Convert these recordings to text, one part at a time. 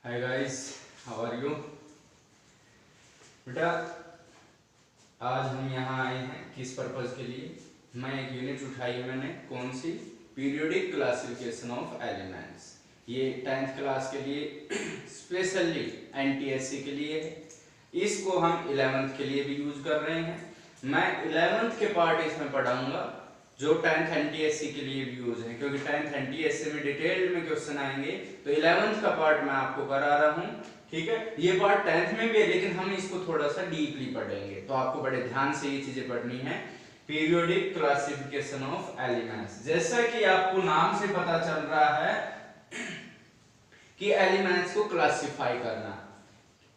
Hi guys, how are you. बेटा आज हम यहाँ आए हैं किस पर्पज़ के लिए। मैं एक यूनिट उठाई है मैंने, कौन सी, पीरियोडिक क्लासिफिकेशन ऑफ एलिमेंट्स। ये 10th क्लास के लिए स्पेशली एनटीएससी के लिए है। इसको हम 11th के लिए भी यूज कर रहे हैं। मैं 11th के पार्ट इसमें पढ़ाऊंगा जो 10th एनटीएससी के लिए भी यूज है, क्योंकि 10th एनटीएससी में डिटेल में क्वेश्चन आएंगे, तो 11th का पार्ट मैं आपको करा रहा हूँ। ठीक है, ये पार्ट 10th में भी है, लेकिन हम इसको थोड़ा सा डीपली पढ़ेंगे, तो आपको बड़े ध्यान से ये चीजें पढ़नी है। पीरियोडिक क्लासिफिकेशन ऑफ एलिमेंट्स, जैसा कि आपको नाम से पता चल रहा है कि एलिमेंट्स को क्लासिफाई करना।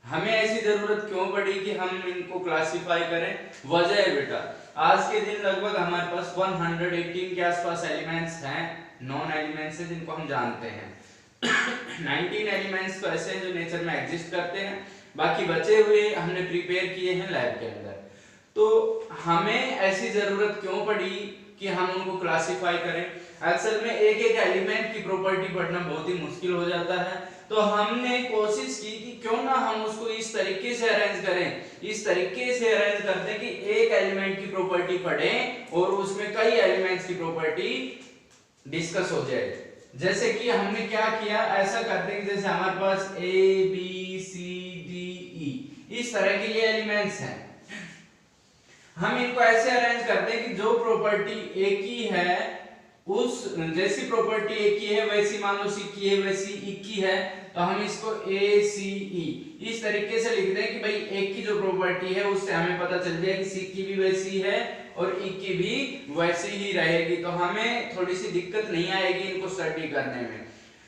हमें ऐसी जरूरत क्यों पड़ी कि हम इनको क्लासिफाई करें? वजह है बेटा, आज के दिन लगभग हमारे पास 118 के आसपास एलिमेंट्स हैं, नॉन एलिमेंट्स हैं जिनको हम जानते हैं। 19 एलिमेंट्स तो ऐसे हैं जो नेचर में एग्जिस्ट करते हैं, बाकी बचे हुए हमने प्रिपेयर किए हैं लैब के अंदर। तो हमें ऐसी जरूरत क्यों पड़ी कि हम उनको क्लासिफाई करें? असल में एक एक एलिमेंट की प्रॉपर्टी पढ़ना बहुत ही मुश्किल हो जाता है, तो हमने कोशिश की कि क्यों ना हम उसको इस तरीके से अरेंज करें, इस तरीके से अरेंज करते हैं कि एक एलिमेंट की प्रॉपर्टी पढ़ें और उसमें कई एलिमेंट्स की प्रॉपर्टी डिस्कस हो जाए। जैसे कि हमने क्या किया, ऐसा करते हैं कि जैसे हमारे पास A B C D E इस तरह के ये एलिमेंट्स हैं, हम इनको ऐसे अरेंज करते हैं कि जो प्रॉपर्टी एक ही है, उस जैसी प्रॉपर्टी एक ही है वैसी मान लो सी की है, वैसी ई की है, तो हम इसको ए सी ई इस तरीके से लिखते हैं कि भाई एक की जो प्रॉपर्टी है उससे हमें पता चल जाए कि सी की भी वैसी है और ई की भी वैसी ही रहेगी, तो हमें थोड़ी सी दिक्कत नहीं आएगी इनको स्टडी करने में।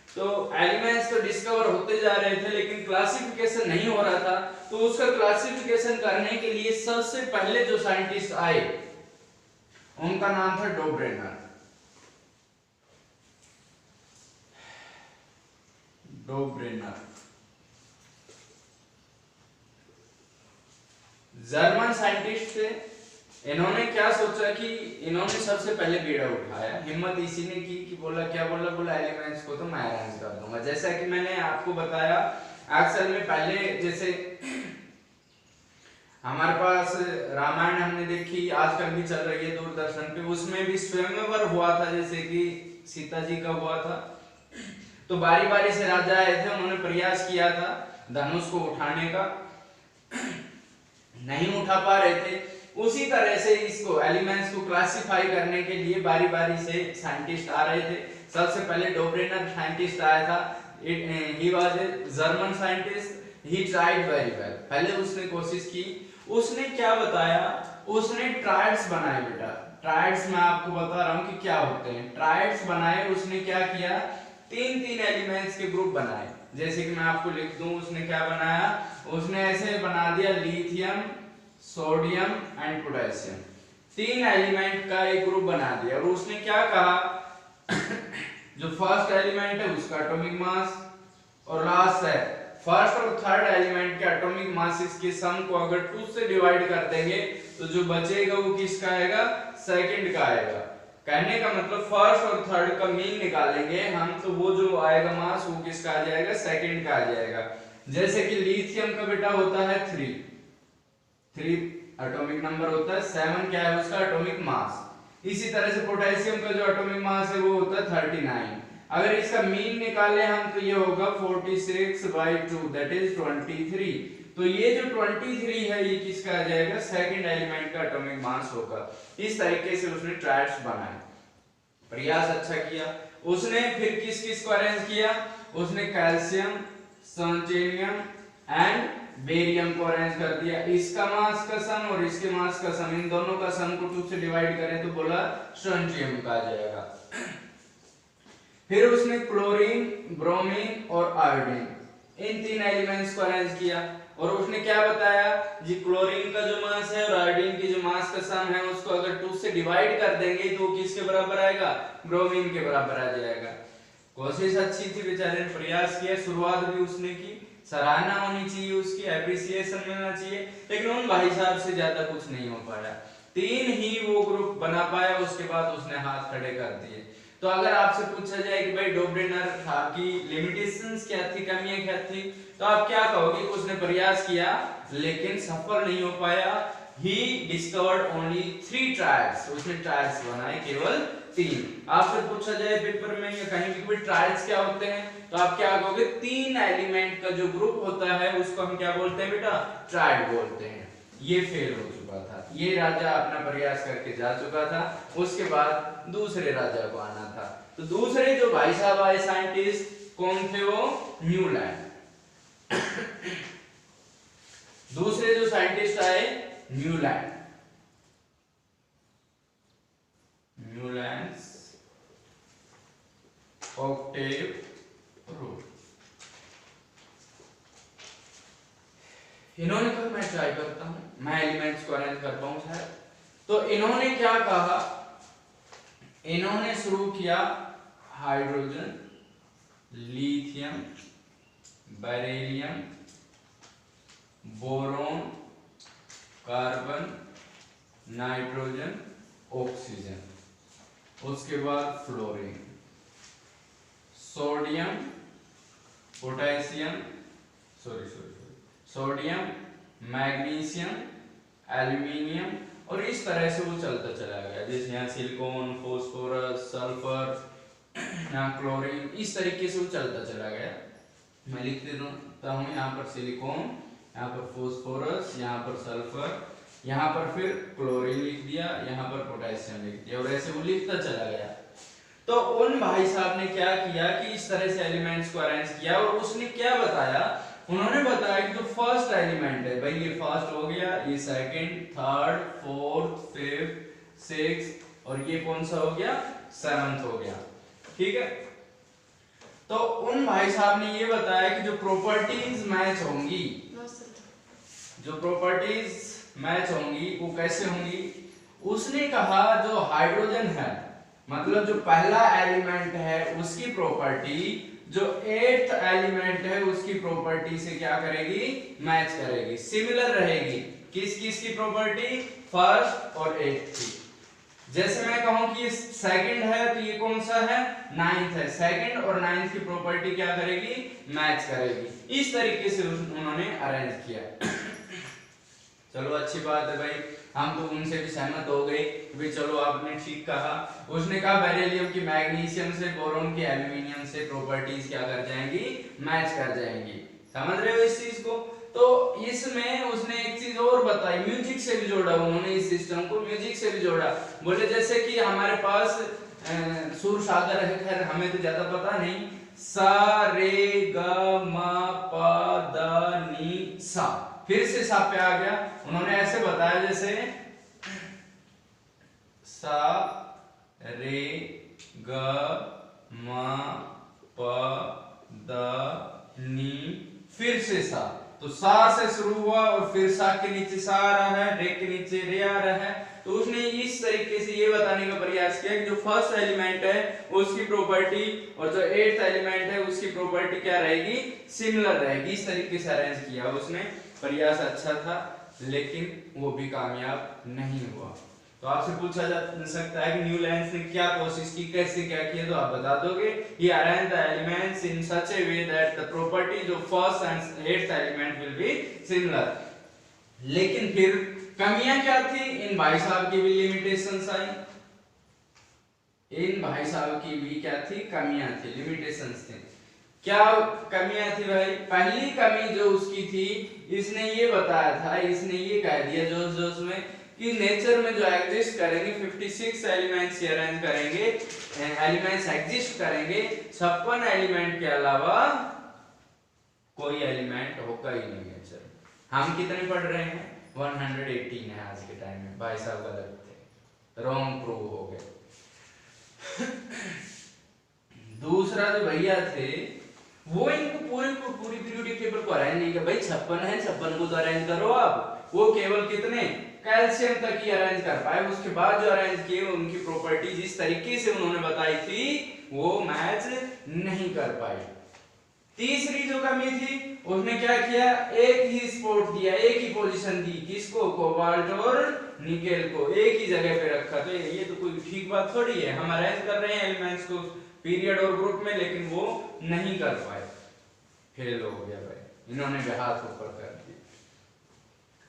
तो एलिमेंट्स तो डिस्कवर होते जा रहे थे, लेकिन क्लासिफिकेशन नहीं हो रहा था, तो उसका क्लासिफिकेशन करने के लिए सबसे पहले जो साइंटिस्ट आए उनका नाम था डोब्रेनर। जर्मन साइंटिस्ट थे। इन्होंने क्या सोचा कि इन्होंने सबसे पहले बीड़ा उठाया, हिम्मत इसी ने की कि बोला एलिमेंट्स को तो मैं अरेंज कर दूंगा। जैसा कि मैंने आपको बताया, अक्सर में पहले जैसे हमारे पास रामायण हमने देखी, आजकल भी चल रही है दूरदर्शन पे, उसमें भी स्वयंवर हुआ था, जैसे कि सीता जी का हुआ था। तो बारी बारी से राजा आए थे, उन्होंने प्रयास किया था धनुष को उठाने का, नहीं उठा पा रहे थे। उसी तरह से इसको एलिमेंट्स को क्लासिफाई करने के लिए बारी बारी से साइंटिस्ट आ रहे थे। सबसे पहले डोब्रेनर साइंटिस्ट आया था, he was a German scientist, he tried very well. पहले उसने कोशिश की, उसने क्या बताया, उसने ट्रायड्स बनाए बेटा। ट्रायड्स मैं आपको बता रहा हूं कि क्या होते हैं। ट्रायड्स बनाए, उसने क्या किया, तीन तीन एलिमेंट्स के ग्रुप बनाए। जैसे कि मैं आपको लिख दूं, उसने क्या बनाया, उसने ऐसे बना दिया लिथियम, सोडियम एंड पोटेशियम, तीन एलिमेंट का एक ग्रुप बना दिया। और उसने क्या कहा जो फर्स्ट एलिमेंट है उसका एटॉमिक मास, और लास्ट है फर्स्ट और थर्ड एलिमेंट के एटॉमिक मासेस के सम को अगर 2 से डिवाइड कर देंगे तो जो बचेगा वो किसका आएगा, सेकंड का आएगा। कहने का मतलब फर्स्ट और थर्ड का मीन निकालेंगे हम, तो वो जो आएगा मास वो किसका आ जाएगा, सेकंड का आ जाएगा। जैसे कि लिथियम का बेटा होता है 3 एटॉमिक नंबर होता है, 7 क्या है उसका एटॉमिक मास। इसी तरह से पोटेशियम का जो एटॉमिक मास है वो होता है 39। अगर इसका मीन निकाले हम तो ये होगा 46/2 दैट इज 23। तो ये जो 23 है ये किसका आ जाएगा, सेकंड एलिमेंट का एटॉमिक मास होगा। इस तरीके से उसने ट्रायड्स बनाए, प्रयास अच्छा किया। उसने फिर किस किस को अरेंज किया, उसने कैल्शियम, स्ट्रोंटियम एंड बेरियम को अरेंज कर दिया। इसका मास का सम और इसके मास का सम, इन दोनों का सम को 2 से डिवाइड करें तो बोला स्ट्रोंटियम का आ जाएगा। फिर उसने क्लोरीन, ब्रोमीन और आयोडीन, इन तीन एलिमेंट्स को अरेंज किया। और उसने क्या बताया जी, क्लोरीन का जो मास है और आयोडीन की जो मास का सम है उसको अगर 2 से डिवाइड कर देंगे तो किसके बराबर आएगा, ब्रोमीन के बराबर आ जाएगा। कोशिश अच्छी थी, बेचारे ने प्रयास किया, शुरुआत भी उसने की, सराहना होनी चाहिए उसकी, एप्रिसिएशन मिलना चाहिए, लेकिन उन भाई साहब से ज्यादा कुछ नहीं हो पाया। 3 ही वो ग्रुप बना पाया, उसके बाद उसने हाथ खड़े कर दिए। तो अगर आपसे पूछा जाए कि भाई डोब्रेनर की लिमिटेशंस क्या थी, कमियां क्या थी, तो आप क्या कहोगे? उसने प्रयास किया लेकिन सफल नहीं हो पाया। He discovered only 3 trials, उसने ट्रायल्स बनाए केवल 3। आपसे पूछा जाए पेपर में या कहीं भी कोई ट्रायल्स क्या होते हैं, तो आप क्या कहोगे? 3 एलिमेंट का जो ग्रुप होता है उसको हम क्या बोलते हैं बेटा? ट्रायल बोलते हैं। ये फेल हो चुका था, ये राजा अपना प्रयास करके जा चुका था, उसके बाद दूसरे राजा को आना था। तो दूसरे जो भाई साहब आए साइंटिस्ट, कौन थे वो? न्यूलैंड। दूसरे जो साइंटिस्ट आए न्यूलैंड, न्यूलैंड्स ऑक्टेव रूल। इन्होंने कहा मैं ट्राई करता हूं, मैं एलिमेंट्स को अरेंज कर पाऊं शायद। तो इन्होंने क्या कहा? इन्होंने शुरू किया hydrogen, lithium, beryllium, boron, carbon, nitrogen, oxygen, उसके बाद fluorine, sodium, potassium, sodium, magnesium, aluminium, और इस तरह से वो चलता चला गया। जैसे यहाँ सिलिकॉन, फास्फोरस, सल्फर, यहाँ क्लोरीन, इस तरीके से वो चलता चला गया। मैं लिख देता हूँ यहाँ पर सिलिकॉन, यहाँ पर फास्फोरस, यहाँ पर सल्फर, यहाँ पर फिर क्लोरीन लिख दिया, यहाँ पर पोटेशियम लिख दिया, और ऐसे वो लिखता चला गया। तो उन भाई साहब ने क्या किया कि इस तरह से एलिमेंट्स को अरेंज किया, और उसने क्या बताया? उन्होंने बताया कि जो फर्स्ट एलिमेंट है भाई, ये फर्स्ट हो गया, ये second, third, fourth, fifth, sixth, और ये कौन सा हो गया? सेवंथ हो गया। ठीक है। तो उन भाई साहब ने ये बताया कि जो प्रॉपर्टीज मैच होंगी, जो प्रॉपर्टीज मैच होंगी वो कैसे होंगी? उसने कहा जो हाइड्रोजन है, मतलब जो पहला एलिमेंट है उसकी प्रॉपर्टी जो 8th एलिमेंट है उसकी प्रॉपर्टी से क्या करेगी? मैच करेगी, सिमिलर रहेगी। किस किस की प्रॉपर्टी? फर्स्ट और 8th की। जैसे मैं कहूं कि ये सेकंड है तो ये कौन सा है? 9th है। सेकंड और 9th की प्रॉपर्टी क्या करेगी? मैच करेगी। इस तरीके से उन्होंने अरेंज किया। चलो अच्छी बात है भाई, हम तो उनसे भी सहमत हो गए भाई, चलो आपने ठीक कहा। उसने कहा बेरिलियम की मैग्नीशियम से, बोरोन की एल्यूमिनियम से प्रॉपर्टीज क्या कर जाएंगी? मैच कर जाएंगी। समझ रहे हो इस चीज को? तो इसमें उसने एक चीज और बताई, म्यूजिक से भी जोड़ा उन्होंने इस सिस्टम को, म्यूजिक से भी जोड़ा। बोले जैसे कि हमारे पास सुर सागर है, खैर हमें तो ज्यादा पता नहीं, सा रे ग म प द नी सा, फिर से सा पे आ गया। उन्होंने ऐसे बताया जैसे सा रे ग म प द नी, फिर से सा, तो सा से शुरू हुआ और फिर सा के नीचे सा आ रहा है, रे के नीचे रे आ रहा है। तो उसने इस तरीके से ये बताने का प्रयास किया कि जो फर्स्ट एलिमेंट है उसकी प्रॉपर्टी और जो 8th एलिमेंट है उसकी प्रॉपर्टी क्या रहेगी? सिमिलर रहेगी। इस तरीके से अरेंज किया उसने। प्रयास अच्छा था लेकिन वो भी कामयाब नहीं हुआ। तो आपसे पूछा जा सकता है कि न्यूलैंड्स ने क्या कोशिश की, कैसे क्या किया, तो आप बता दोगे he arranged the elements in such a way that the properties of first and 8th element will be similar। लेकिन फिर कमियां क्या थी? इन भाई साहब की भी लिमिटेशंस आई, इन भाई साहब की भी क्या थी? कमियां थी, लिमिटेशंस थी। क्या कमियां थी भाई? पहली कमी जो उसकी थी, इसने ये बताया था, इसने ये कह दिया जोश में कि नेचर में जो एग्जिस्ट करेंगे 56 एलिमेंट्स अरेंज करेंगे, एलिमेंट्स एग्जिस्ट करेंगे, 56 एलिमेंट के अलावा कोई एलिमेंट होगा ही नहीं नेचर। हम कितने पढ़ रहे हैं? 118 है आज के टाइम में। भाई साहब गलत थे, रॉन्ग प्रूव हो गए। दूसरा जो भैया थे वो इनको पूरी पीरियोडिक टेबल को अरेंज नहीं किया। भाई 56 है, 56 को तो अरेंज करो आप। वो केवल कितने? कैल्शियम तक ही अरेंज कर पाए। उसके बाद जो अरेंज किए उनकी प्रॉपर्टी जिस तरीके से उन्होंने बताई थी वो मैच नहीं कर पाई। तीसरी जो कमी थी उसने क्या किया? एक ही स्पॉट दिया, एक ही पोजीशन दी। किसको? कोबाल्ट और निकेल को एक ही जगह पे रखा। तो ये तो कोई ठीक बात थोड़ी है, हम अरेंज कर रहे हैं एलिमेंट्स को पीरियड और ग्रुप में, लेकिन वो नहीं कर पाए, फेल हो गया भाई, इन्होंने भी हाथ ऊपर कर दिया।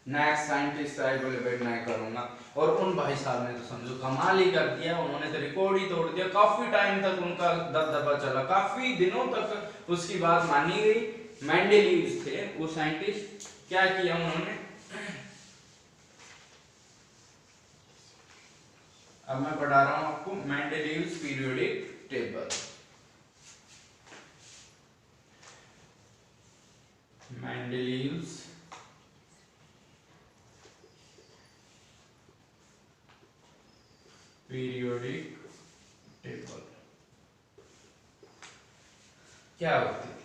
नेक्स्ट साइंटिस्ट आए, बोले भाई मैं करूंगा, और उन भाई साहब ने तो समझो कमाल ही कर दिया, उन्होंने तो रिकॉर्ड ही तोड़ दिया। काफी टाइम तक उनका दबदबा चला, काफी दिनों तक उसकी बात मानी गई। मेंडेलीव्स थे वो साइंटिस्ट, क्या किया उन्होंने, अब मैं पढ़ा रहा हूं आपको मेंडेलीव्स पीरियोडिक टेबल। मेंडेलीव्स पीरियोडिक टेबल क्या होती है।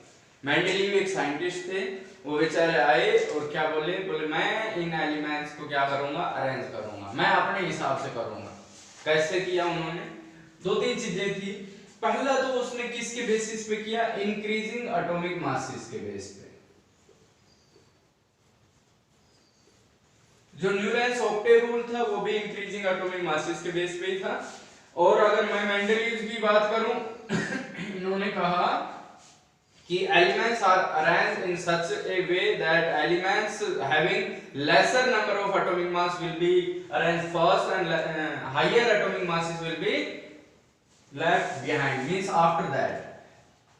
मेंडेलीव एक साइंटिस्ट थे, वो बेचारे आए और क्या बोले, बोले मैं इन एलिमेंट्स को क्या करूंगा, अरेंज करूंगा, मैं अपने हिसाब से करूंगा। कैसे किया उन्होंने, दो तीन चीजें थी। पहला तो उसने किसके बेसिस पे किया, इंक्रीजिंग एटॉमिक मासेस के बेस पे। जो न्यूलैंड्स ऑक्टेव रूल था वो भी इंक्रीजिंग एटॉमिक मासेस के बेस पे ही था। और अगर मैं मेंडेलीव्स की बात करूं इन्होंने कहा कि elements are arranged in such a way that elements having lesser number of atomic mass will be arranged first and higher atomic masses will be left behind, means after that।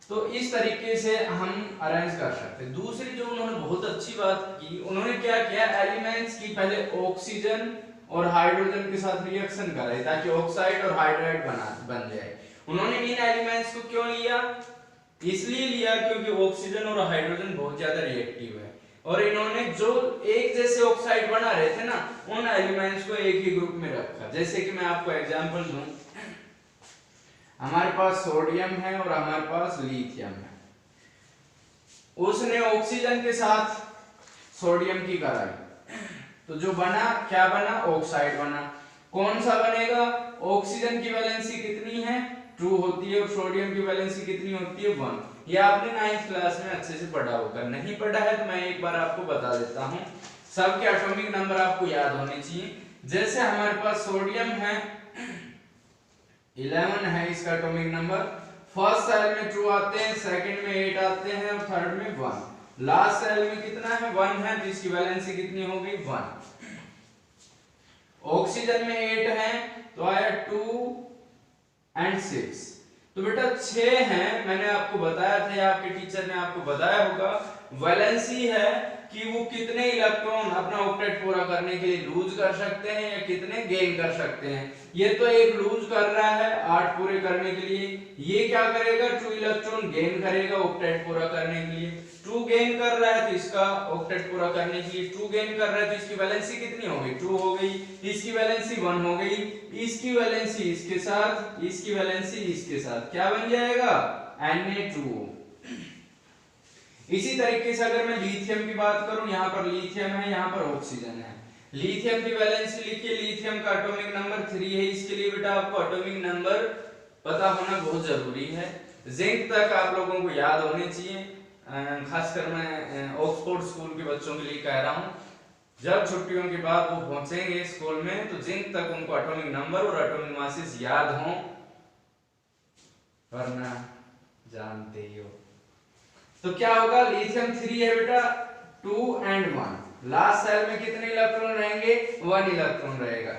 तो इस तरीके से हम अरेंज कर सकते हैं। दूसरी जो उन्होंने बहुत अच्छी बात की, उन्होंने क्या किया, एलिमेंट्स की पहले ऑक्सीजन और हाइड्रोजन के साथ रिएक्शन कराई ताकि ऑक्साइड और हाइड्राइड बन जाए। उन्होंने इन एलिमेंट्स को क्यों लिया, इसलिए लिया क्योंकि ऑक्सीजन और हाइड्रोजन बहुत ज्यादा रिएक्टिव है, और इन्होंने जो एक जैसे ऑक्साइड बना रहे थे ना, उन एलिमेंट्स को एक ही ग्रुप में रखा। जैसे कि मैं आपको एग्जांपल दूं, हमारे पास सोडियम है और हमारे पास लिथियम है, उसने ऑक्सीजन के साथ सोडियम की कराई, तो जो बना क्या बना, ऑक्साइड बना। कौन सा बनेगा, ऑक्सीजन की वैलेंसी कितनी है, 2 होती है, और सोडियम की वैलेंसी कितनी होती है, 1। ये आपने 9th क्लास में अच्छे से पढ़ा होगा, नहीं पढ़ा है तो मैं एक बार आपको बता देता हूं। सबके एटॉमिक नंबर आपको याद होने चाहिए। जैसे हमारे पास सोडियम है 11 है इसका एटॉमिक नंबर, फर्स्ट सेल में 2 आते हैं, सेकंड में 8 आते हैं और थर्ड में 1, लास्ट सेल में कितना है, 1 है, तो इसकी वैलेंसी कितनी हो गई, 1। ऑक्सीजन में 8 है तो आया 2 and 6, तो बेटा 6 हैं, मैंने आपको बताया था या आपके टीचर ने आपको बताया होगा, वैलेंसी है कि वो कितने इलेक्ट्रॉन अपना ऑक्टेट पूरा करने के लिए लूज कर सकते हैं या कितने गेन कर सकते हैं। ये तो एक लूज कर रहा है 8 पूरे करने के लिए, ये क्या करेगा, 2 इलेक्ट्रॉन गेन करेगा ऑक्टेट पूरा करने के लिए। 2 गेन कर रहा है तो इसका ऑक्टेट पूरा करने के लिए 2 गेन कर रहा है, तो इसकी वैलेंसी कितनी हो गई, 2 हो गई, इसकी वैलेंसी 1 हो गई, इसकी वैलेंसी इसके साथ, इसकी वैलेंसी इसके साथ, क्या बन जाएगा, Na2। इसी तरीके से अगर मैं लिथियम की बात करूं, यहां पर लिथियम है, यहां पर ऑक्सीजन है, लिथियम की वैलेंसी लिखिए, लिथियम का एटॉमिक नंबर 3 है। इसके लिए बेटा आपको एटॉमिक नंबर पता होना बहुत जरूरी है, जिंक तक आप लोगों को याद होने चाहिए, खासकर मैं ऑक्सफोर्ड स्कूल के बच्चों के लिए कह रहा हूं, जब छुट्टियों के बाद वो पहुंचेंगे स्कूल में तो जिंक तक उनको एटॉमिक नंबर और एटॉमिक मासेस याद हों, वरना जानते ही हो। तो क्या होगा, लिथियम 3 है बेटा, 2 and 1, लास्ट सेल में कितने इलेक्ट्रॉन रहेंगे, 1 इलेक्ट्रॉन रहेगा,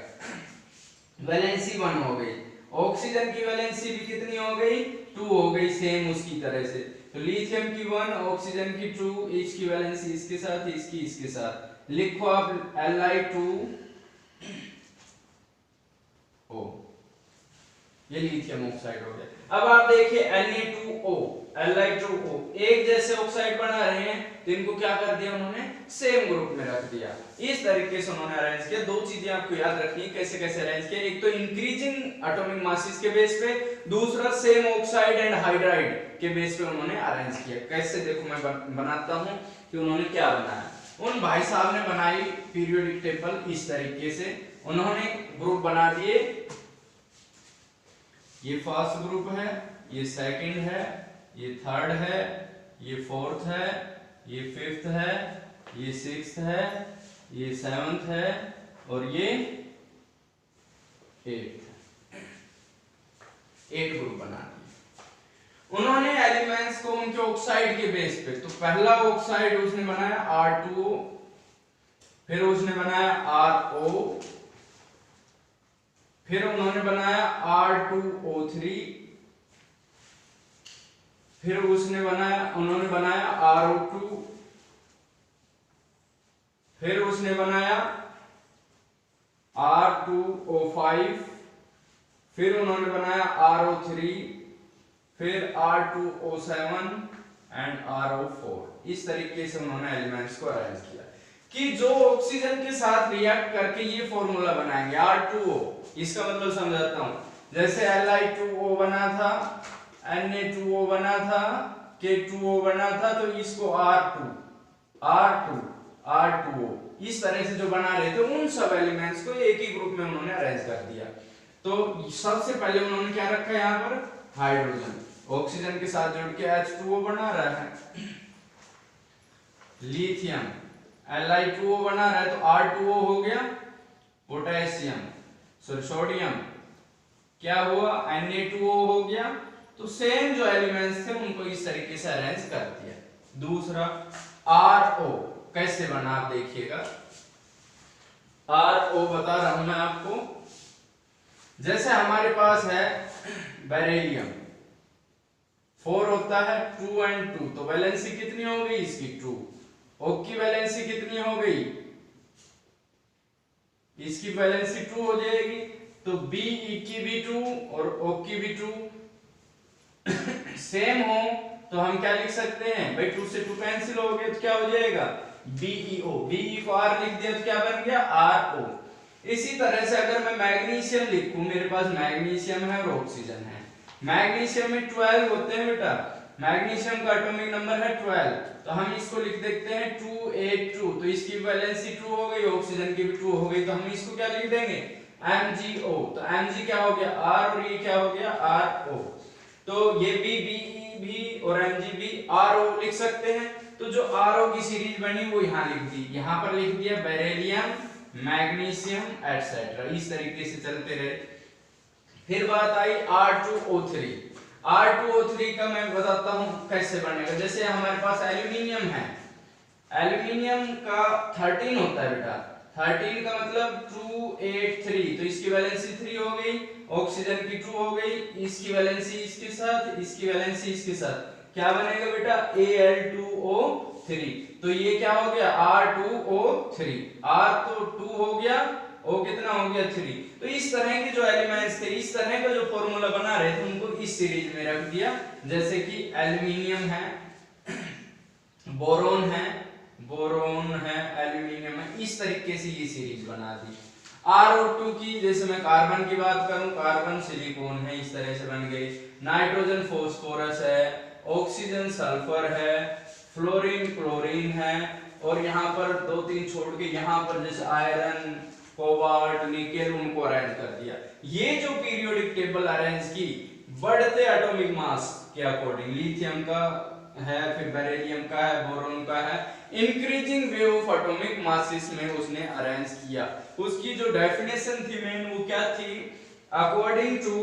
वैलेंसी 1 हो गई। ऑक्सीजन की वैलेंसी भी कितनी हो गई, 2 हो गई, सेम उसकी तरह से। तो लिथियम की 1, ऑक्सीजन की 2, इसकी वैलेंसी इसके साथ, इसकी इसके साथ, लिखो आप Li2O, ये लिथियम ऑक्साइड हो गया। अब आप देखिए Na2O, Li2O, एक जैसे ऑक्साइड बना रहे हैं तो इनको क्या कर दिया उन्होंने, सेम ग्रुप में रख दिया। इस तरीके से उन्होंने अरेंज किया। दो चीजें आपको याद रखनी है कैसे कैसे अरेंज किया, एक तो इंक्रीजिंग एटॉमिक मासेस के बेस पे, दूसरा सेम ऑक्साइड एंड हाइड्राइड के बेस पे उन्होंने अरेंज किया। कैसे, देखो मैं बनाता हूं कि उन्होंने क्या बनाया। उन भाई साहब ने बनाई पीरियोडिक टेबल इस तरीके से, उन्होंने ग्रुप बना दिए, ये फर्स्ट ग्रुप है, ये सेकंड है, ये थर्ड है, ये फोर्थ है, ये फिफ्थ है, ये सिक्स्थ है, ये सेवंथ है, और ये 8 ग्रुप बना दिए उन्होंने एलिमेंट्स को उनके ऑक्साइड के बेस पे। तो पहला ऑक्साइड उसने बनाया R2O, फिर उसने बनाया RO, फिर उन्होंने बनाया R2O3, फिर उन्होंने बनाया RO2, फिर उसने बनाया R2O5, फिर उन्होंने बनाया RO3, फिर R2O7 एंड RO4। इस तरीके से उन्होंने एलिमेंट्स को अरेंज किया कि जो ऑक्सीजन के साथ रिएक्ट करके ये फॉर्मूला बनाएंगे R2O। इसका मतलब समझाता हूं, जैसे Li2O बना था, Na2O बना था, K2O बना था, तो इसको R2O इस तरह से जो बना रहे थे उन सब एलिमेंट्स को एक ही ग्रुप में उन्होंने अरेंज कर दिया। तो सबसे पहले उन्होंने क्या रखा यहाँ पर, हाइड्रोजन ऑक्सीजन के साथ जुड़ के H2O बना रहा है, लिथियम Li2O बना रहा है तो R2O हो गया, पोटेशियम सोडियम क्या हुआ, Na2O हो गया। तो सेम जो एलिमेंट्स थे उनको इस तरीके से अरेंज कर दिया। दूसरा RO कैसे बना आप देखिएगा, RO बता रहा हूं मैं आपको। जैसे हमारे पास है बेरिलियम 4 होता है 2 and 2, तो वैलेंसी कितनी हो गई इसकी 2। O की वैलेंसी कितनी हो गई, इसकी वैलेंसी 2 हो जाएगी। तो Be की भी 2 और O की भी 2 सेम हो तो हम क्या लिख सकते हैं भाई, 2 से 2 कैंसिल हो गए तो क्या हो जाएगा BeO। BE को R लिख दिया तो क्या बन गया RO। इसी तरह से अगर मैं मैग्नीशियम लिखूं, मेरे पास मैग्नीशियम है और ऑक्सीजन है। मैग्नीशियम में 12 होते हैं बेटा, मैग्नीशियम का एटॉमिक नंबर है 12, तो हम इसको लिख देखते हैं 282। तो इसकी वैलेंसी 2 हो गई, ऑक्सीजन की भी 2 हो गई, तो हम इसको क्या लिख देंगे MgO। तो Mg क्या हो गया R और ये क्या हो गया RO। तो ये BE भी और Mg भी RO लिख सकते हैं। तो जो RO की सीरीज बनी वो यहाँ लिख दी, यहाँ पर लिख दिया बेरिलियम, मैग्नीशियम एटसेट्रा, इस तरीके से चलते रहे। फिर बात आई R2O3। R2O3 का मैं बताता हूं कैसे बनेगा। जैसे हमारे पास एल्यूमिनियम है, एल्यूमिनियम का 13 होता है बेटा, 13 का मतलब 283, तो इसकी वैलेंसी 3 हो गई, ऑक्सीजन की 2 हो गई, इसकी वैलेंसी इसके साथ, इसकी वैलेंसी इसके साथ, क्या बनेगा बेटा Al2O3। तो ये क्या हो गया R2O3, R तो 2 हो गया, O कितना हो गया 3। तो इस तरह के जो एलिमेंट्स थे, इस तरह का जो फॉर्मूला बना रहे थे उनको इस सीरीज में रख दिया। जैसे कि एल्यूमिनियम है, बोरोन है, एल्यूमिनियम है, इस तरीके से ये सीरीज बना दी। RO2 की जैसे मैं कार्बन की बात करूं, कार्बन सिलिकॉन है, इस तरह से बन गई। नाइट्रोजन फास्फोरस है, ऑक्सीजन सल्फर है, फ्लोरीन क्लोरीन है, और यहाँ पर 2-3 छोड़ के यहाँ पर जैसे आयरन, कोबाल्ट, निकेल, उनको अरेंज कर दिया। ये जो पीरियोडिक टेबल अरेंज की बढ़ते एटॉमिक मास के अकॉर्डिंग, लिथियम का है, फिर बेरिलियम का है, बोरोन का है, increasing way of atomic masses में उसने अरेंज किया। उसकी जो डेफिनेशन थी मेन वो क्या थी, according to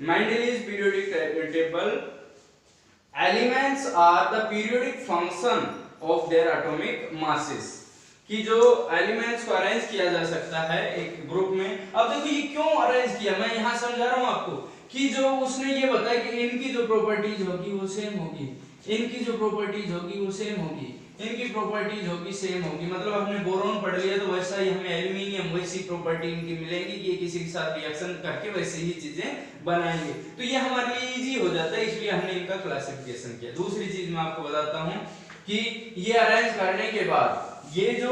Mendeleev's periodic table, elements are the periodic function of their atomic masses. कि जो एलिमेंट्स को अरेंज किया जा सकता है एक ग्रुप में। अब देखो ये क्यों अरेंज किया, मैं यहाँ समझा रहा हूँ आपको कि जो उसने ये बताया कि इनकी जो प्रॉपर्टीज होगी वो सेम होगी, इनकी जो प्रॉपर्टीज होगी वो सेम होगी, इनकी प्रॉपर्टीज होगी सेम होगी। मतलब हमने बोरोन पढ़ लिया तो वैसा ही हमें एल्यूमिनियम वैसी प्रॉपर्टी इनकी मिलेगी कि ये किसी के साथ रिएक्शन करके वैसे ही चीजें बनाएंगे। तो ये हमारे लिए इजी हो जाता है, इसलिए हमने इनका क्लासिफिकेशन किया। दूसरी चीज मैं आपको बताता हूँ कि ये अरेंज करने के बाद ये जो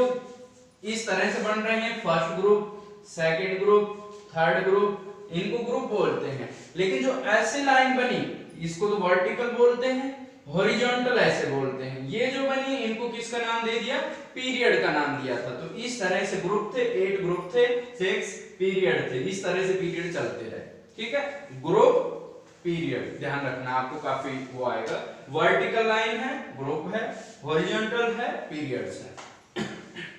इस तरह से बन रहे हैं, first group, second group, third group, इनको ग्रुप बोलते हैं। लेकिन जो ऐसे लाइन बनी इसको तो वर्टिकल बोलते हैं, हॉरिजॉन्टल ऐसे बोलते हैं। ये जो बनी इनको किसका नाम दे दिया, पीरियड का नाम दिया था। तो इस तरह से ग्रुप थे, 8 ग्रुप थे, 6 पीरियड थे, इस तरह से पीरियड चलते रहे। ठीक है, ग्रुप पीरियड ध्यान रखना, आपको काफी वो आएगा। वर्टिकल लाइन है ग्रुप है, हॉरिजॉन्टल है पीरियड्स है।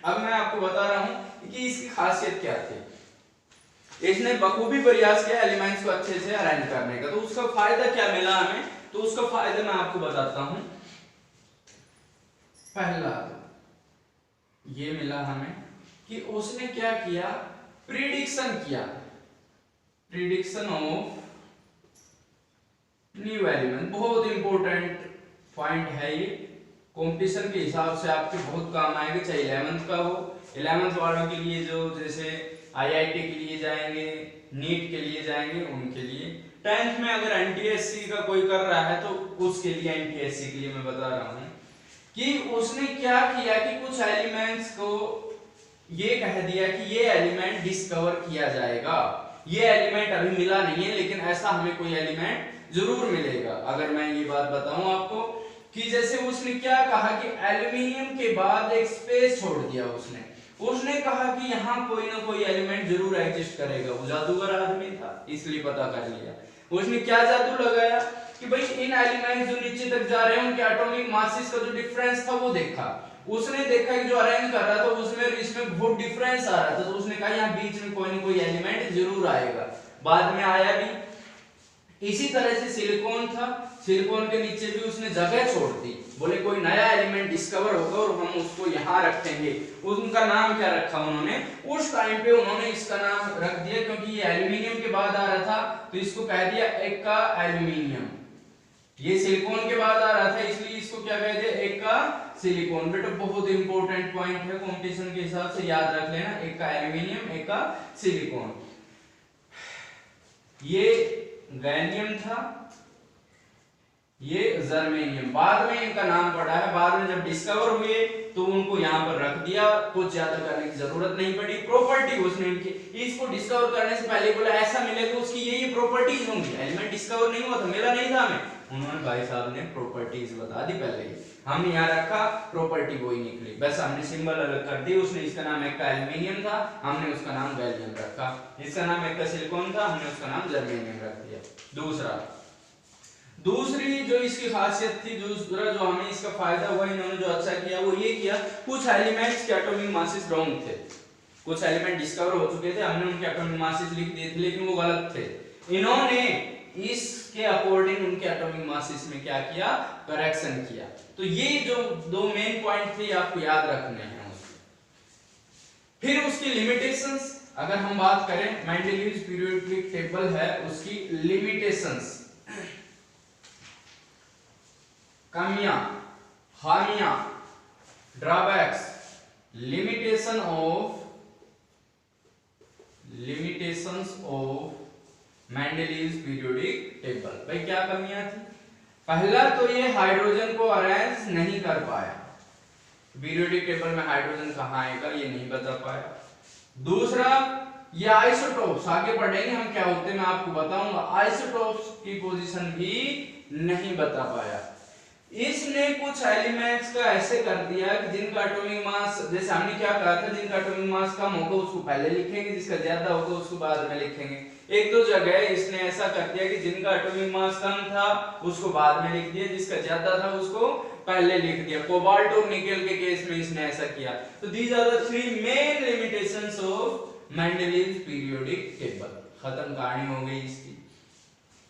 अब मैं आपको बता रहा हूं कि इसकी खासियत क्या थी। इसने बखूबी प्रयास किया एलिमेंट्स को अच्छे से अरेंज करने का, तो उसका फायदा क्या मिला हमें, तो उसका फायदा मैं आपको बताता हूं। पहला तो ये मिला हमें कि उसने क्या किया, प्रिडिक्शन किया, प्रिडिक्शन ऑफ न्यू एलिमेंट। बहुत इंपॉर्टेंट पॉइंट है ये, कंपटीशन के हिसाब से आपके बहुत काम आएगा, चाहे 11th का हो, 11th वालों के लिए जो जैसे IIT के लिए जाएंगे, नीट के लिए जाएंगे, उनके लिए। 10th में अगर NTSC का कोई कर रहा है तो उसके लिए, NTSC के लिए मैं बता रहा हूं कि उसने क्या किया कि कुछ एलिमेंट्स को ये कह दिया कि ये एलिमेंट डिस्कवर किया जाएगा, ये एलिमेंट अभी मिला नहीं है लेकिन ऐसा हमें कोई एलिमेंट जरूर मिलेगा। अगर मैं ये बात बताऊं आपको कि जैसे उसने क्या कहा कि एल्युमिनियम के बाद एक स्पेस छोड़ दिया, उसने कहा कि यहाँ कोई ना कोई एलिमेंट जरूर एग्जिस्ट करेगा। वो जादूगर आदमी था इसलिए पता कर लिया। उसने क्या जादू लगाया कि भाई इन एलिमेंट्स जो नीचे तक जा रहे हैं उनके एटॉमिक मासेस का जो डिफरेंस था वो देखा। उसने देखा कि जो अरेंज कर रहा था उसमें इसमें बहुत डिफरेंस आ रहा था, तो उसने कहा यहाँ बीच में कोई ना कोई एलिमेंट जरूर आएगा। बाद में आया भी। इसी तरह से सिलिकॉन था, सिलिकॉन के नीचे भी उसने जगह छोड़ दी, बोले कोई नया एलिमेंट डिस्कवर होगा और हम उसको यहाँ रखेंगे। उनका नाम क्या रखा उन्होंने, उस टाइम पे उन्होंने इसका नाम रख दिया, क्योंकि ये एल्यूमिनियम के बाद आ रहा था तो इसको कह दिया एक्का एल्यूमिनियम। ये सिलिकॉन के बाद आ रहा था इसलिए इसको क्या कह दिया, एक्का सिलिकॉन। बेटा बहुत इंपॉर्टेंट पॉइंट है, कंपटीशन के हिसाब से याद रख लेना, एक्का एल्यूमिनियम, एक्का सिलिकॉन। ये गैलियम था, ये जर्मेनियम। बाद में इनका नाम पड़ा है, बाद में जब डिस्कवर हुए तो उनको यहाँ पर रख दिया, कुछ ज्यादा करने की जरूरत नहीं पड़ी। प्रॉपर्टी उसने इनकी, इसको डिस्कवर करने से पहले बोला ऐसा मिलेगा उसकी ये प्रॉपर्टीज होंगी। एलिमेंट डिस्कवर नहीं हुआ था, मिला नहीं था हमें, उन्होंने भाई साहब ने प्रॉपर्टीज बता दी पहले ही। हमने यहाँ रखा प्रॉपर्टी वही निकली, बस हमने सिंबल अलग कर दी। उसने इसका नाम एक्का एल्यूमिनियम था, हमने उसका नाम गैलियम रखा। इसका नाम एक्का सिलिकॉन था, हमने उसका नाम जर्मेनियम रख दिया। दूसरी जो इसकी खासियत थी, दूसरा जो हमें इसका फायदा हुआ, इन्होंने जो अच्छा किया वो ये किया, कुछ एलिमेंट्स के एटॉमिक मासेस रॉन्ग थे। कुछ एलिमेंट डिस्कवर हो चुके थे, हमने उनके एटॉमिक मासेस लिख दिए थे लेकिन वो गलत थे। इन्होंने इसके अकॉर्डिंग उनके एटॉमिक मासेस में क्या किया, करेक्शन किया। तो ये जो दो मेन पॉइंट थे आपको याद रखने हैं उसके। फिर उसकी लिमिटेशंस, अगर हम बात करें मेंडलीव्स पीरियोडिक टेबल है, उसकी लिमिटेशंस, कमियां, खामियां, drawbacks, limitations of Mendeleev's periodic table. भाई क्या कमियां थी, पहला तो ये हाइड्रोजन को अरेंज नहीं कर पाया, पीरियोडिक टेबल में हाइड्रोजन कहाँ आएगा ये नहीं बता पाया। दूसरा ये आइसोटोप्स, आगे पढ़ेंगे हम क्या होते हैं मैं आपको बताऊंगा, आइसोटोप्स की पोजीशन भी नहीं बता पाया। इसने कुछ एलिमेंट्स का ऐसे कर दिया कि जिनका एटॉमिक मास, जैसे हमने क्या कहा था, जिनका एटॉमिक मास कम होगा उसको पहले लिखेंगे, जिसका ज्यादा होगा उसको बाद में लिखेंगे। एक दो जगह इसने ऐसा कर दिया कि जिनका एटॉमिक मास कम था उसको बाद में लिख दिया, जिसका ज्यादा था उसको पहले लिख दिया। कोबाल्ट और निकेल के केस में इसने ऐसा किया। तो these are the three main limitations of Mendeleev's periodic table. खत्म कहानी हो गई इसकी।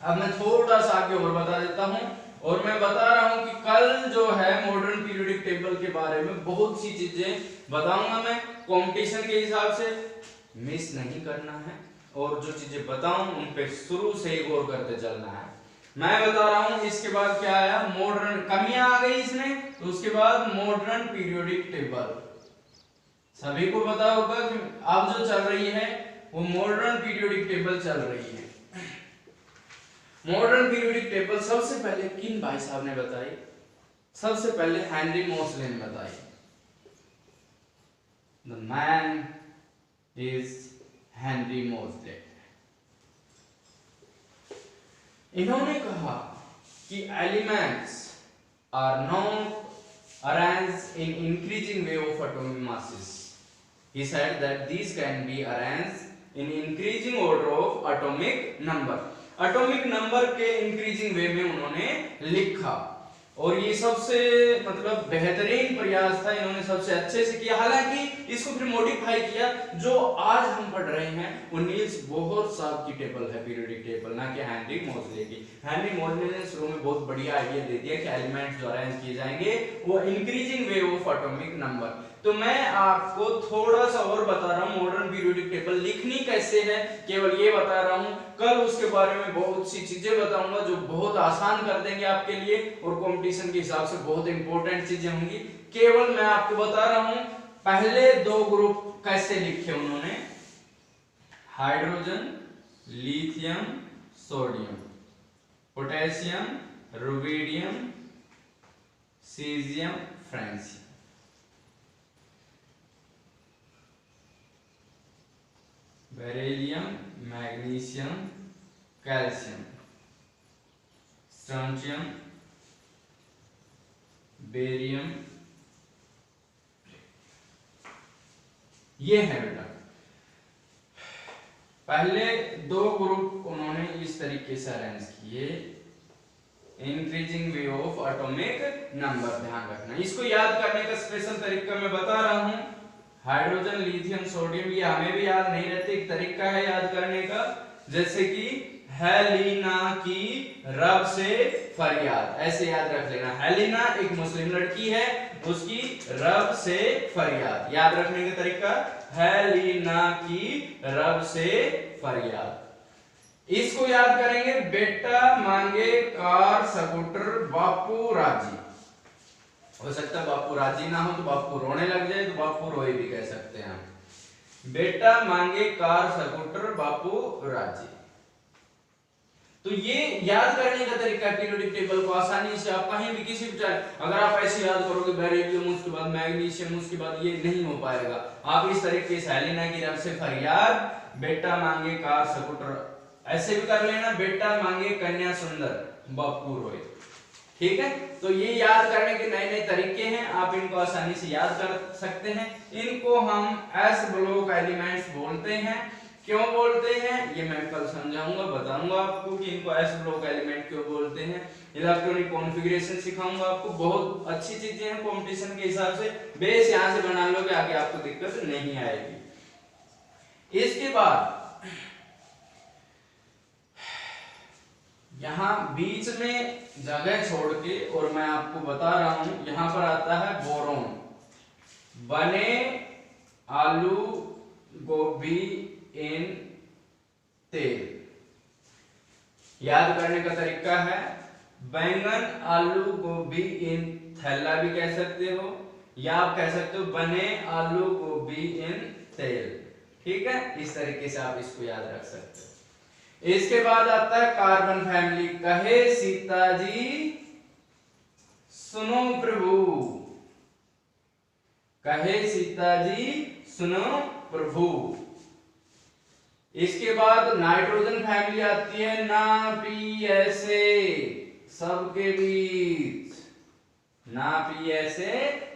अब मैं थोड़ा सा आगे और बता देता हूं, और मैं बता रहा हूं कि कल जो है मॉडर्न पीरियोडिक टेबल के बारे में बहुत सी चीजें बताऊंगा मैं, कंपटीशन के हिसाब से मिस नहीं करना है, और जो चीजें बताऊं उन पे शुरू से ही गौर करते चलना है। मैं बता रहा हूं इसके बाद क्या आया, मॉडर्न, कमियां आ गई इसमें, तो उसके बाद मॉडर्न पीरियोडिक टेबल। सभी को पता होगा कि अब जो चल रही है वो मॉडर्न पीरियोडिक टेबल चल रही है। मॉडर्न पीरियोडिक टेबल सबसे पहले किन भाई साहब ने बताई, सबसे पहले हेनरी मोसले ने बताई। The man is Henry Moseley. इन्होंने कहा कि elements are not arranged in increasing way of atomic masses. He said that these can be arranged in increasing order of atomic number. Atomic number के increasing वे में उन्होंने लिखा। और ये सबसे मतलब बेहतरीन प्रयास था, इन्होंने सबसे अच्छे से किया। हालांकि इसको फिर मॉडिफाई किया। जो आज हम पढ़ रहे हैं वो नील्स बोहर साहब की टेबल है, पीरियोडिक टेबल, ना कि हेनरी मोजले की। हेनरी मोजले ने शुरू में बहुत बढ़िया आइडिया दे दिया कि एलिमेंट्स जो अरेंज किए जाएंगे वो increasing way of atomic number. तो मैं आपको थोड़ा सा और बता रहा हूँ मॉडर्न पीरियोडिक टेबल लिखनी कैसे है, केवल ये बता रहा हूँ। कल उसके बारे में बहुत सी चीजें बताऊंगा जो बहुत आसान कर देंगे आपके लिए और कंपटीशन के हिसाब से बहुत इंपॉर्टेंट चीजें होंगी। केवल मैं आपको बता रहा हूँ पहले दो ग्रुप कैसे लिखे उन्होंने, hydrogen, lithium, sodium, potassium, rubidium, caesium, francium. Beryllium, magnesium, calcium, strontium, barium, ये है बेटा। पहले दो ग्रुप उन्होंने इस तरीके से अरेंज किए, increasing way of atomic number. ध्यान रखना, इसको याद करने का स्पेशल तरीका मैं बता रहा हूं। हाइड्रोजन, लिथियम, सोडियम, ये हमें भी याद नहीं रहते, एक तरीका है याद करने का। जैसे कि हेलिना की रब से फरियाद, ऐसे याद रख लेना। हेलिना एक मुस्लिम लड़की है, उसकी रब से फरियाद, याद रखने का तरीका हेलिना की रब से फरियाद। इसको याद करेंगे, बेटा मांगे कार स्कूटर बापू राजी। हो सकता है बापू राजी ना हो तो बापू रोने लग जाए, तो बापू रोए भी कह सकते हैं हम। बेटा मांगे कार स्कूटर बापू राजी। तो ये याद करने का तरीका पीरियोडिक टेबल को आसानी से आप कहीं भी किसी भी टाइम, अगर आप ऐसे याद करोगे बेरिलियम उसके बाद मैग्नीशियम उसके बाद, ये नहीं हो पाएगा। आप इस तरीके से हेलिना की रब से फरियाद, बेटा मांगे कार स्कूटर, ऐसे भी कर लेना, बेटा मांगे कन्या सुंदर बापू रोए। ठीक है, तो ये याद करने के नए नए तरीके हैं, आप इनको आसानी से याद कर सकते हैं। इनको हम एस ब्लॉक एलिमेंट्स बोलते हैं। क्यों बोलते हैं ये मैं कल समझाऊंगा, बताऊंगा आपको कि इनको एस ब्लॉक एलिमेंट क्यों बोलते हैं। इलेक्ट्रॉनिक कॉन्फ़िगरेशन सिखाऊंगा आपको, बहुत अच्छी चीजें हैं कंपटीशन के हिसाब से। बेस यहां से बना लोगे, आगे आपको दिक्कत नहीं आएगी। इसके बाद यहां बीच में जगह छोड़ के, और मैं आपको बता रहा हूं, यहां पर आता है बोरोन। बने आलू गोभी इन तेल, याद करने का तरीका है बैंगन आलू गोभी इन थैला भी कह सकते हो, या आप कह सकते हो बने आलू गोभी इन तेल। ठीक है, इस तरीके से आप इसको याद रख सकते हो। इसके बाद आता है कार्बन फैमिली। कहे सीता जी सुनो प्रभु, कहे सीता जी सुनो प्रभु। इसके बाद नाइट्रोजन फैमिली आती है, ना पी ऐसे सबके बीच, ना पी ऐसे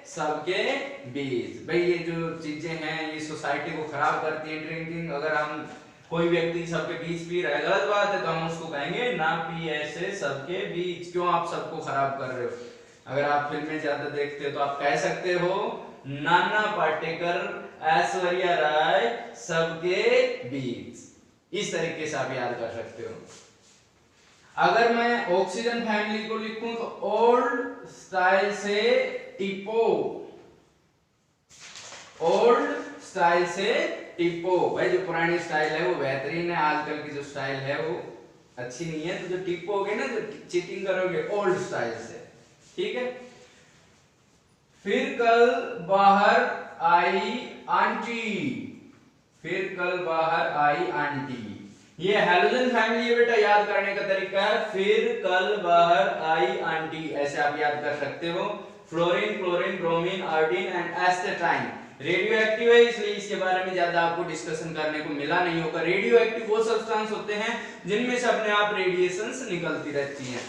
सबके बीच। भाई ये जो चीजें हैं ये सोसाइटी को खराब करती है, ड्रिंकिंग। अगर हम कोई व्यक्ति सबके बीच पी रहा है, गलत बात है, तो हम उसको कहेंगे ना पी ऐसे सबके बीच। क्यों आप सबको खराब कर रहे हो? अगर आप फिल्में ज्यादा देखते हो तो आप कह सकते हो नाना पाटेकर ऐश्वर्या राय सबके बीच। इस तरीके से आप याद कर सकते हो। अगर मैं ऑक्सीजन फैमिली को लिखूं तो ओल्ड स्टाइल से टिपो, ओल्ड स्टाइल से टिपो। भाई जो पुरानी स्टाइल है वो बेहतरीन है, आजकल की जो स्टाइल है वो अच्छी नहीं है। तो जो टिपोगे ना, जो चीटिंग करोगे, ओल्ड स्टाइल से। ठीक है, फिर कल बाहर आई आंटी, फिर कल बाहर आई आंटी। ये हैलोजन फैमिली है बेटा, याद करने का तरीका है फिर कल बाहर आई आंटी, ऐसे आप याद कर सकते हो। Fluorine, chlorine, bromine, iodine and astatine radio active है, इसलिए इसके बारे में ज्यादा आपको डिस्कशन करने को मिला नहीं होगा। रेडियो एक्टिव वो सब्सटेंस होते हैं जिनमें से अपने आप रेडिएशंस निकलती रहती हैं।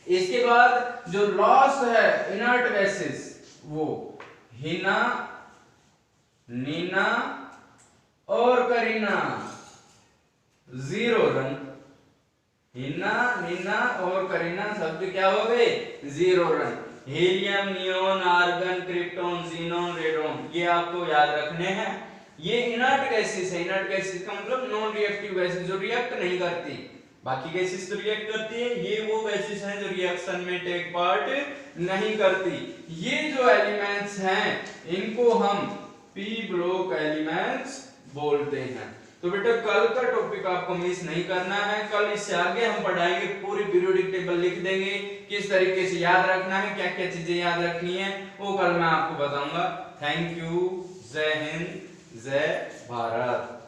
इसके बाद जो लास्ट है इनर्ट बेसिस, वो हिना, नीना और करीना, जीरो रन। हिना नीना और करीना शब्द क्या हो गए, जीरो रन। Helium, neon, argon, krypton, xenon, radon, ये आपको याद रखने हैं। ये इनर्ट गैसेस है। इनर्ट गैसेस का मतलब नॉन रिएक्टिव गैसेस, जो रिएक्ट नहीं करती। बाकी गैसेस तो रिएक्ट करती है, ये वो गैसेस हैं जो रिएक्शन में टेक पार्ट नहीं करती। ये जो एलिमेंट्स हैं इनको हम पी ब्लॉक एलिमेंट्स बोलते हैं। तो बेटा कल का टॉपिक आपको मिस नहीं करना है। कल इससे आगे हम पढ़ाएंगे, पूरी पीरियोडिक टेबल लिख देंगे, किस तरीके से याद रखना है, क्या क्या चीजें याद रखनी है, वो कल मैं आपको बताऊंगा। Thank you. जय हिंद, जय भारत।